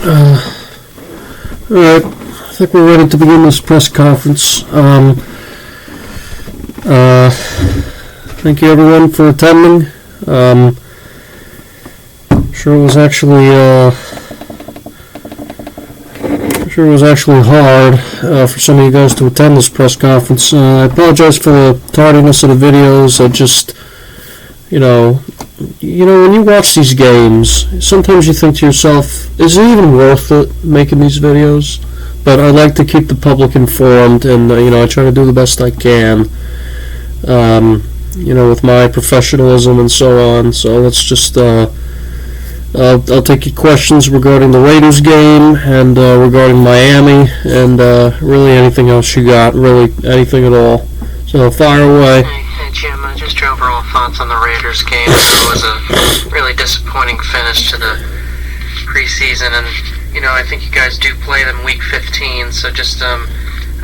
Alright, I think we're ready to begin this press conference. Thank you everyone for attending. Sure it was actually hard for some of you guys to attend this press conference. I apologize for the tardiness of the videos. I just, you know, when you watch these games, sometimes you think to yourself, is it even worth it making these videos? But I like to keep the public informed, and I try to do the best I can, with my professionalism and so on. So let's just, I'll take your questions regarding the Raiders game and regarding Miami, and really anything else you got, really anything at all. So fire away. Hey Jim, just your overall thoughts on the Raiders game. It was a really disappointing finish to the preseason, and I think you guys do play them week 15. So just I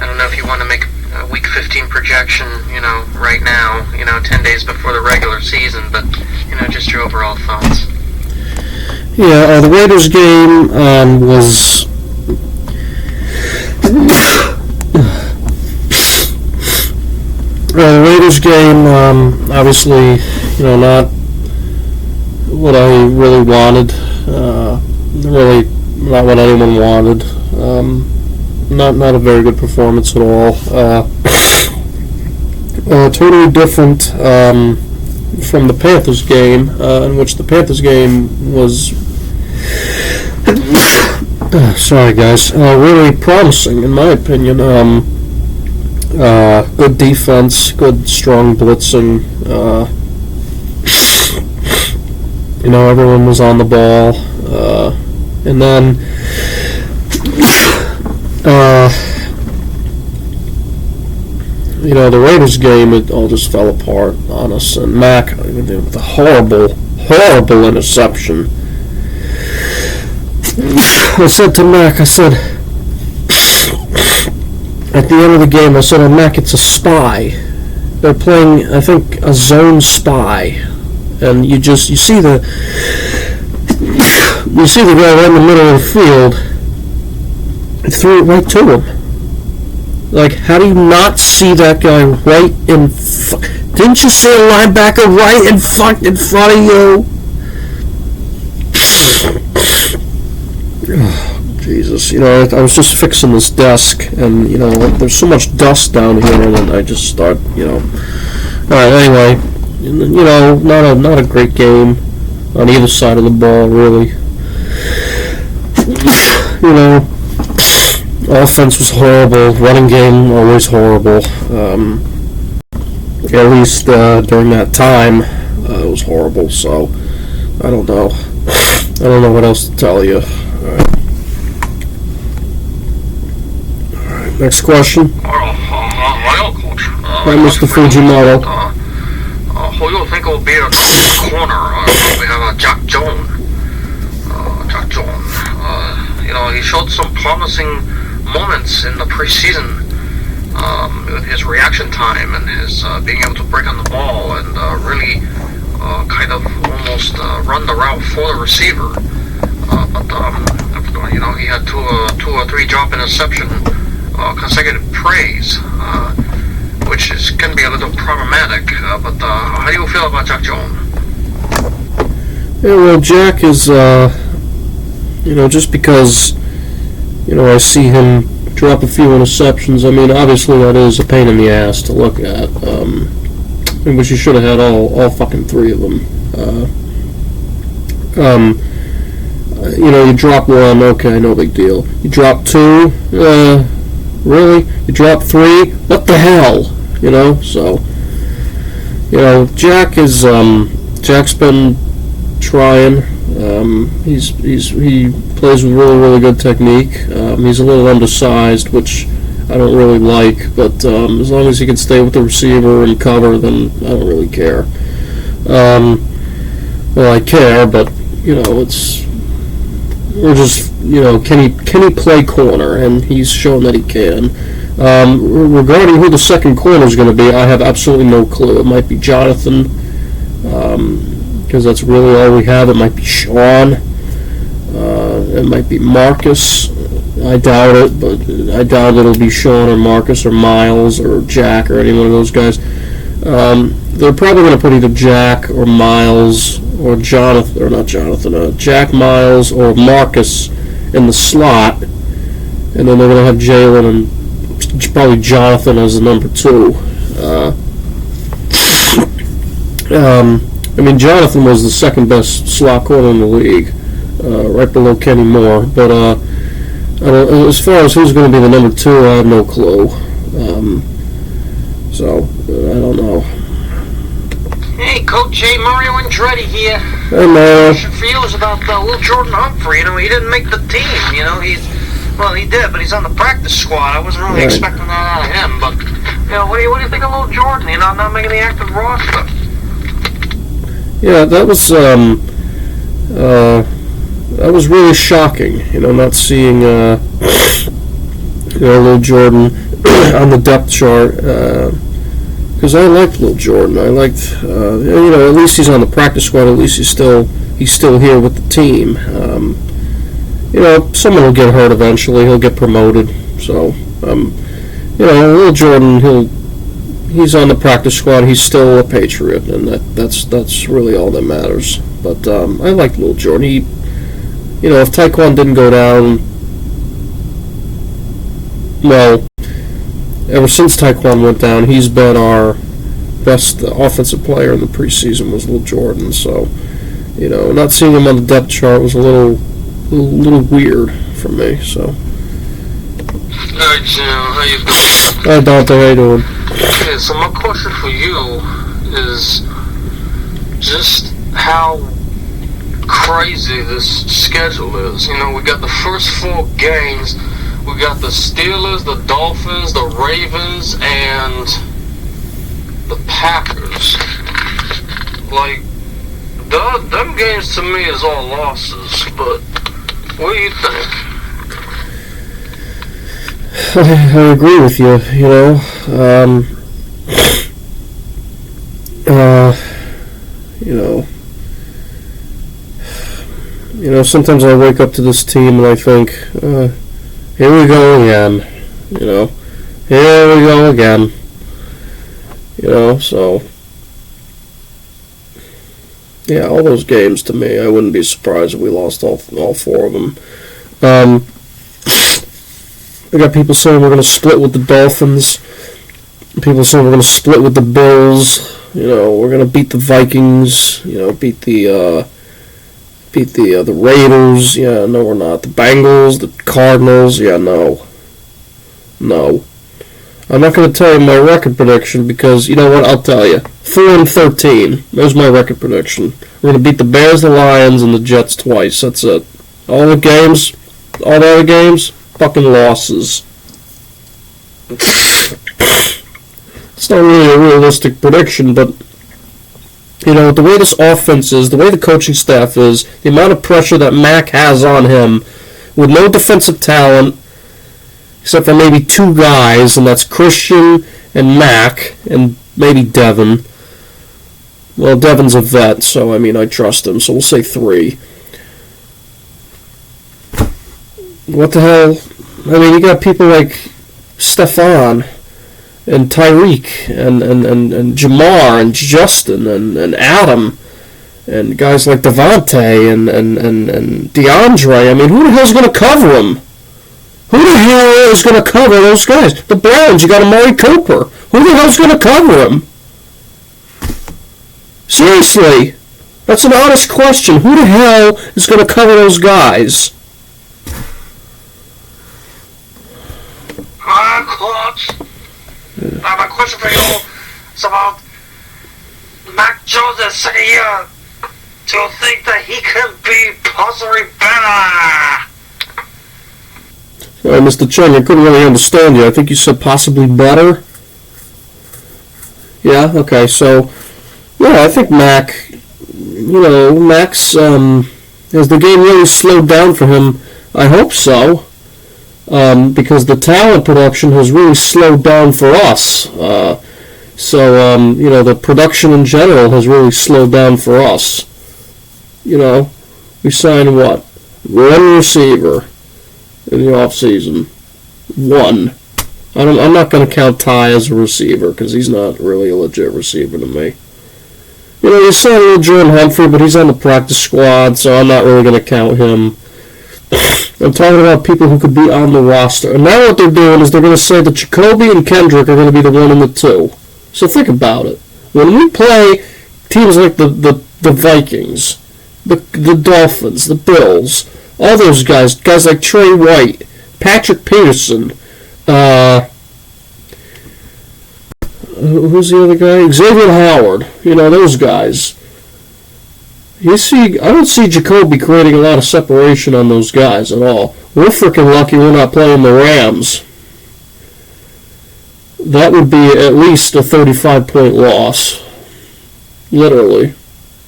don't know if you want to make a week 15 projection, right now, 10 days before the regular season, but just your overall thoughts. Yeah, the Raiders game was. The Raiders game, obviously, not what I really wanted. Really, not what anyone wanted. Not a very good performance at all. Totally different from the Panthers game, in which the Panthers game was, sorry guys, really promising in my opinion. Good defense, good strong blitzing. Everyone was on the ball, and then the Raiders game, it all just fell apart on us. And Mac, the horrible interception. I said to Mac, at the end of the game, I said, "Oh, Mac, it's a spy. They're playing, I think, a zone spy, and you see the guy right in the middle of the field, threw it right to him. Like, how do you not see that guy right in? Didn't you see a linebacker right in front of you?" Jesus, I was just fixing this desk, and there's so much dust down here, and I just start, All right, anyway, not a great game on either side of the ball, really. Offense was horrible. Running game always horrible. At least during that time, it was horrible. So I don't know. I don't know what else to tell you. Next question. Hello, Coach. Hi, Mr. Fujimoto. Who do you think will be the corner? We have Jack Jones. He showed some promising moments in the preseason with his reaction time and his being able to break on the ball and really kind of almost run the route for the receiver. But he had two or three drop interception consecutive plays, which can be a little problematic. But how do you feel about Jack Jones? Yeah, well, Jack is, just because, I see him drop a few interceptions. I mean, obviously that is a pain in the ass to look at. I wish you should have had all fucking three of them. You drop one, okay, no big deal. You drop two, really? You drop three? What the hell? So, Jack's been trying. He plays with really, really good technique. He's a little undersized, which I don't really like, but as long as he can stay with the receiver and cover, then I don't really care. Well, I care, but we're just can he play corner, and he's shown that he can. Regarding who the second corner is going to be, I have absolutely no clue. It might be Jonathan, because that's really all we have. It might be Sean. It might be Marcus. I doubt it, but I doubt it'll be Sean or Marcus or Miles or Jack or any one of those guys. They're probably going to put either Jack or Miles or Jonathan, or not Jonathan, Jack, Miles, or Marcus in the slot, and then they're going to have Jalen and probably Jonathan as the number 2. I mean, Jonathan was the second best slot corner in the league, right below Kenny Moore. But as far as who's going to be the number 2, I have no clue. So I don't know. Hey, Coach J. Mario Andretti here. Hey, Mario. The question for you is about Will Jordan Humphrey. You know, he didn't make the team. You know, he did, but he's on the practice squad. I wasn't really expecting that out of him. But you know, what do you think of Will Jordan? You know, not making the active roster. Yeah, that was really shocking. You know, not seeing Lil Jordan on the depth chart. Because I liked Lil Jordan. I liked, at least he's on the practice squad. At least he's still here with the team. Someone will get hurt eventually. He'll get promoted. So, Lil Jordan, he's on the practice squad. He's still a Patriot, and that's really all that matters. But I like Lil Jordan. If Taekwon didn't go down, well, ever since Taekwon went down, he's been our best offensive player in the preseason was Lil Jordan. So, not seeing him on the depth chart was a little weird for me. So. Hi, Jim. How you doing? Hi, Dante. How you doing? Okay, so my question for you is just how crazy this schedule is. We got the first 4 games. We got the Steelers, the Dolphins, the Ravens, and the Packers. Like, them games to me is all losses, but what do you think? I agree with you, sometimes I wake up to this team and I think, here we go again, here we go again, so, yeah, all those games to me, I wouldn't be surprised if we lost all 4 of them. I got people saying we're going to split with the Dolphins, people saying we're going to split with the Bills, we're going to beat the Vikings, beat the Raiders. Yeah, no, we're not. The Bengals, the Cardinals. Yeah, no. I'm not going to tell you my record prediction because, you know what, I'll tell you. 4-13. There's my record prediction. We're going to beat the Bears, the Lions, and the Jets twice. That's it. All the other games, fucking losses. It's not really a realistic prediction, but the way this offense is, the way the coaching staff is, the amount of pressure that Mac has on him, with no defensive talent, except for maybe 2 guys, and that's Christian and Mac, and maybe Devin. Well, Devin's a vet, so, I trust him, so we'll say 3. What the hell? You got people like Stefan, and Tyreek, and Jamar, and Justin, and Adam, and guys like Devontae, and DeAndre. Who the hell's going to cover them? Who the hell is going to cover those guys? The Browns, you got Amari Cooper. Who the hell's going to cover them? Seriously, that's an honest question. Who the hell is going to cover those guys? Coach. My question for you is about Mac Jones in second year. Do you think that he can be possibly better? Sorry, Mr. Chen, I couldn't really understand you. I think you said possibly better. Yeah, okay, so, I think Mac, Mac's, has the game really slowed down for him? I hope so. Because the talent production has really slowed down for us. The production in general has really slowed down for us. We signed, One receiver in the offseason. One. I'm not going to count Ty as a receiver because he's not really a legit receiver to me. You know, you saw little Jordan Humphrey, but he's on the practice squad, so I'm not really going to count him. I'm talking about people who could be on the roster. And now what they're doing is they're going to say that Jacoby and Kendrick are going to be the 1 and the 2. So think about it. When we play teams like the Vikings, the Dolphins, the Bills, all those guys like Trey White, Patrick Peterson, who's the other guy? Xavier Howard. You know, those guys. I don't see Jacoby creating a lot of separation on those guys at all. We're freaking lucky we're not playing the Rams. That would be at least a 35-point loss. Literally.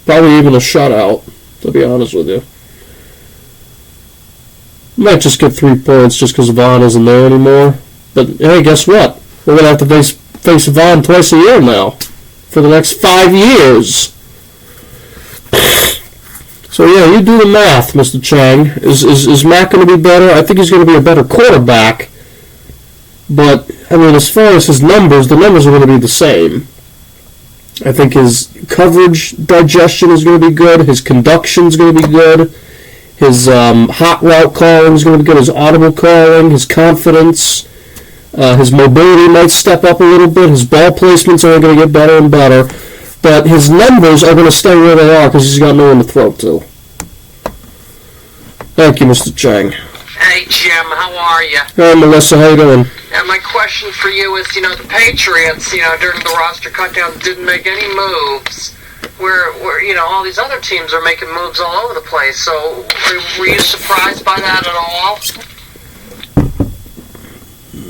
Probably even a shutout, to be honest with you. Might just get 3 points just because Vaughn isn't there anymore. But hey, guess what? We're going to have to face Vaughn twice a year now. For the next 5 years. So yeah, you do the math, Mr. Chang. Is Matt going to be better? I think he's going to be a better quarterback. But, I mean, as far as his numbers, the numbers are going to be the same. I think his coverage digestion is going to be good. His conduction is going to be good. His hot route calling is going to be good. His audible calling, his confidence, his mobility might step up a little bit. His ball placements are going to get better and better. But his numbers are going to stay where they are because he's got no one to throw to. Thank you, Mr. Chang. Hey, Jim, how are you? Hey, Melissa, how you doing? And my question for you is, the Patriots, during the roster cutdowns didn't make any moves. Where all these other teams are making moves all over the place. So, were you surprised by that at all?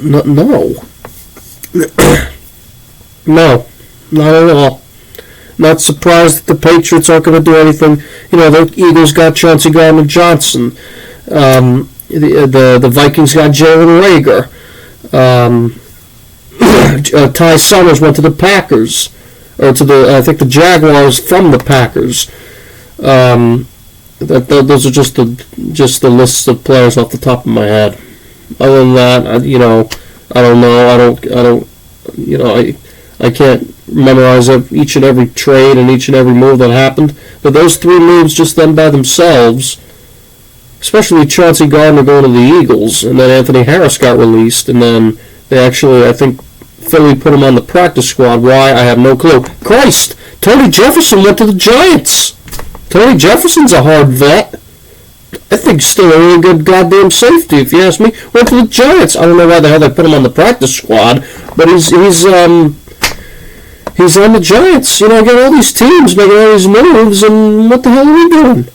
No. No, not at all. Not surprised that the Patriots aren't going to do anything. The Eagles got Chauncey Gardner-Johnson. The Vikings got Jalen Reagor. Ty Summers went to the Packers, or I think the Jaguars from the Packers. Those are just the lists of players off the top of my head. Other than that, I don't know. I can't memorize each and every trade and each and every move that happened. But those 3 moves, just them by themselves, especially Chauncey Gardner going to the Eagles, and then Anthony Harris got released, and then they actually, I think, Philly put him on the practice squad. Why? I have no clue. Christ! Tony Jefferson went to the Giants! Tony Jefferson's a hard vet. I think still a really good goddamn safety, if you ask me. Went to the Giants. I don't know why the hell they put him on the practice squad, but he's on the Giants. Get all these teams making all these moves, and what the hell are we doing?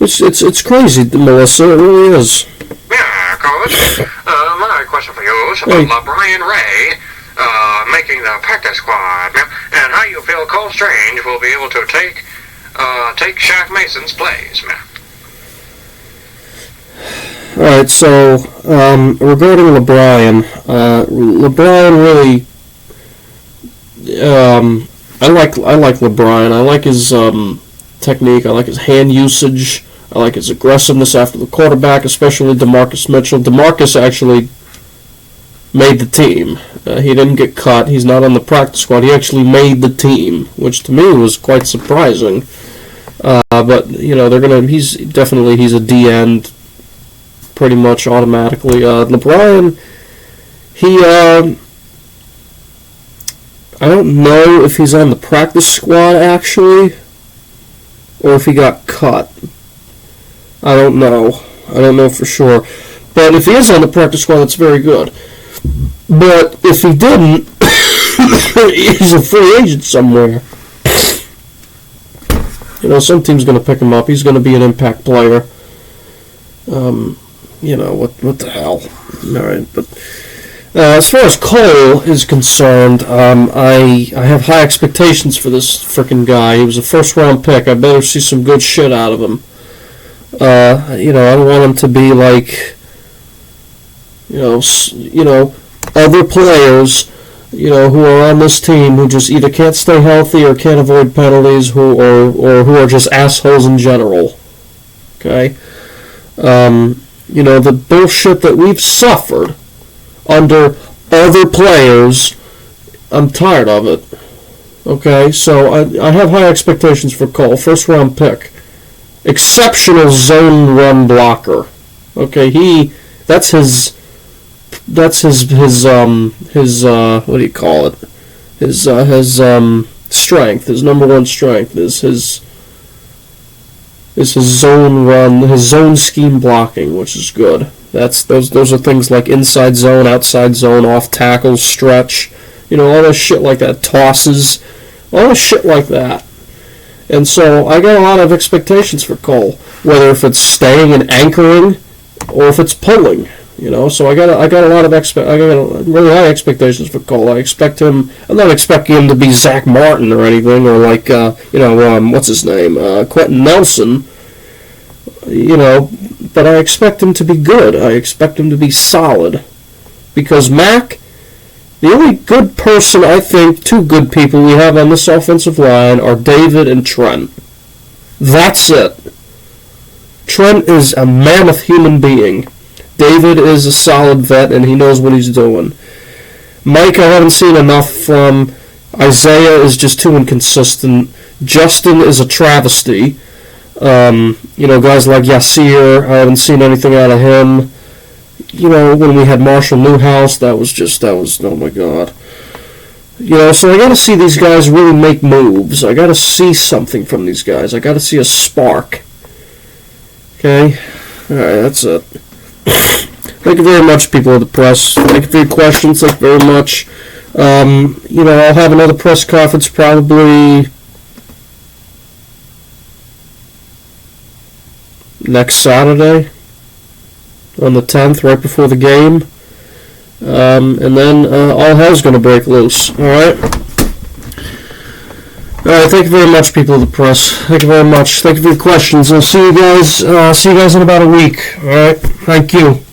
It's crazy, Melissa. It really is. Yeah, Coach. My question for you is about Brian Ray making the practice squad, and how you feel Cole Strange will be able to take Shaq Mason's plays, man. All right, so regarding LeBron, really, I like LeBron. I like his technique. I like his hand usage. I like his aggressiveness after the quarterback, especially DeMarcus Mitchell. DeMarcus actually made the team. He didn't get cut. He's not on the practice squad. He actually made the team, which to me was quite surprising. But he's a D end pretty much automatically. LeBron, I don't know if he's on the practice squad actually, or if he got cut. I don't know for sure. But if he is on the practice squad, that's very good. But if he didn't, he's a free agent somewhere. Some team's going to pick him up. He's going to be an impact player. What the hell? All right, but as far as Cole is concerned, I have high expectations for this frickin' guy. He was a first-round pick. I better see some good shit out of him. I don't want him to be like, other players, who are on this team who just either can't stay healthy or can't avoid penalties, or who are just assholes in general. Okay, The bullshit that we've suffered under other players, I'm tired of it. Okay, so I have high expectations for Cole. First round pick. Exceptional zone run blocker. Okay, that's his what do you call it? His strength, his number one strength is his zone run, his zone scheme blocking, which is good. Those are things like inside zone, outside zone, off tackles, stretch, all this shit like that, tosses, all this shit like that. And so I got a lot of expectations for Cole, whether if it's staying and anchoring or if it's pulling. So I got a lot of really high expectations for Cole. I'm not expecting him to be Zach Martin or anything, or like what's his name, Quentin Nelson. But I expect him to be good. I expect him to be solid, because Mac, the only good person, I think, two good people we have on this offensive line are David and Trent. That's it. Trent is a mammoth human being. David is a solid vet, and he knows what he's doing. Mike, I haven't seen enough from. Isaiah is just too inconsistent. Justin is a travesty. Guys like Yasir, I haven't seen anything out of him. When we had Marshall Newhouse, that was oh my God. So I got to see these guys really make moves. I got to see something from these guys. I got to see a spark. Okay? Alright, that's it. Thank you very much, people of the press. Thank you for your questions. Thank you very much. I'll have another press conference probably next Saturday on the 10th, right before the game. And then all hell's going to break loose. Alright? Alright, thank you very much, people of the press. Thank you very much. Thank you for your questions. I'll see you guys in about a week. Alright? Thank you.